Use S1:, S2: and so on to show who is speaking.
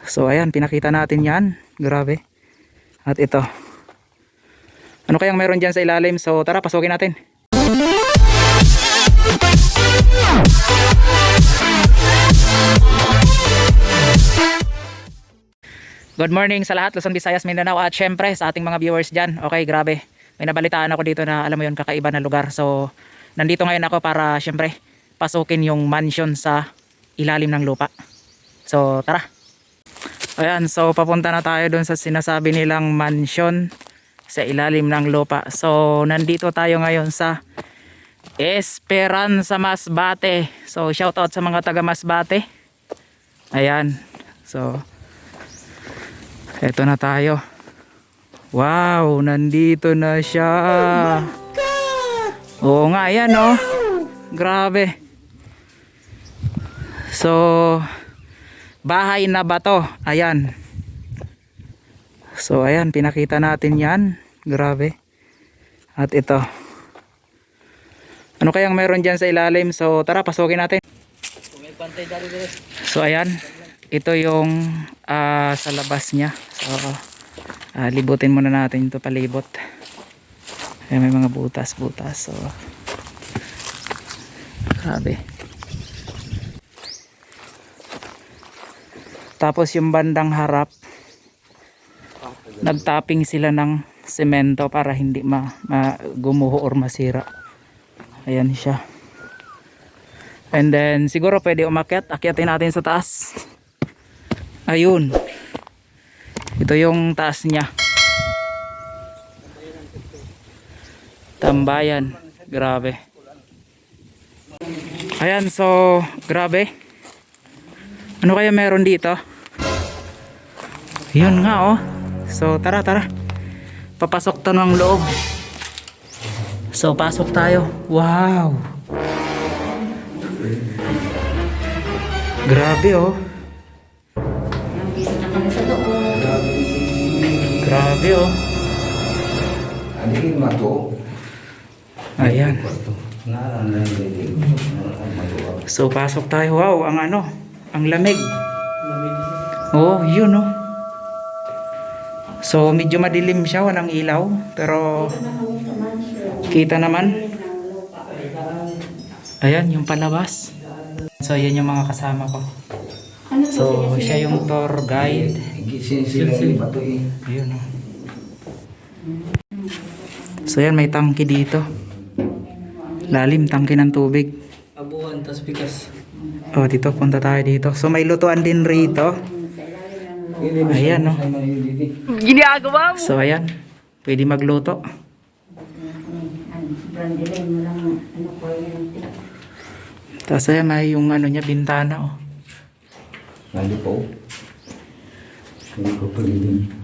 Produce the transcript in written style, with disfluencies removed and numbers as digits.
S1: So ayan, pinakita natin yan. Grabe. At ito, ano kayang meron dyan sa ilalim? So tara, pasukin natin. Good morning sa lahat, Luzon, Visayas, Mindanao, at syempre sa ating mga viewers dyan. Okay, grabe, may nabalitaan ako dito na alam mo yun, kakaiba na lugar. So nandito ngayon ako para syempre pasukin yung mansion sa ilalim ng lupa. So tara. Ayan, so papunta na tayo dun sa sinasabi nilang mansion sa ilalim ng lupa. So nandito tayo ngayon sa Esperanza, Masbate. So shoutout sa mga taga Masbate. Ayan, so eto na tayo. Wow, nandito na siya. Oh my God! Oo nga, ayan oh. Grabe. So bahay na ba to? Ayan. So ayan, pinakita natin yan. Grabe. At ito, ano kayang meron dyan sa ilalim? So tara, pasukin natin. So ayan, ito yung sa labas niya. So libutin muna natin ito, palibot. Ayan, may mga butas-butas. So grabe. Tapos yung bandang harap, nagtapping sila ng semento para hindi gumuho or masira. Ayan siya. And then siguro pwede umakyat. Akyatin natin sa taas. Ayun. Ito yung taas niya. Tambayan. Grabe. Ayan, so grabe. Ano kaya meron dito? Yun nga oh. So tara. Papasok to ng loob. So pasok tayo. Wow. Grabe oh. Grabe oh. Ayan. So pasok tayo. Wow, ang ano, ang lamig. Oh, yun oh. So medyo madilim siya, walang ilaw, pero kita naman. Ayan yung palabas. So yan yung mga kasama ko. So siya yung tour guide. Ayun oh. So yan, may tangke dito. Lalim, tangke ng tubig.
S2: Abuan, tas bigas.
S1: Oh, dito, punta tayo dito. So may lutuan din rito. Ayan oh.
S2: Ginagawa mo!
S1: So ayan, pwede magluto. Tapos ayan, may yung ano niya, bintana oh.
S3: Lalo po. Hindi ko pwede.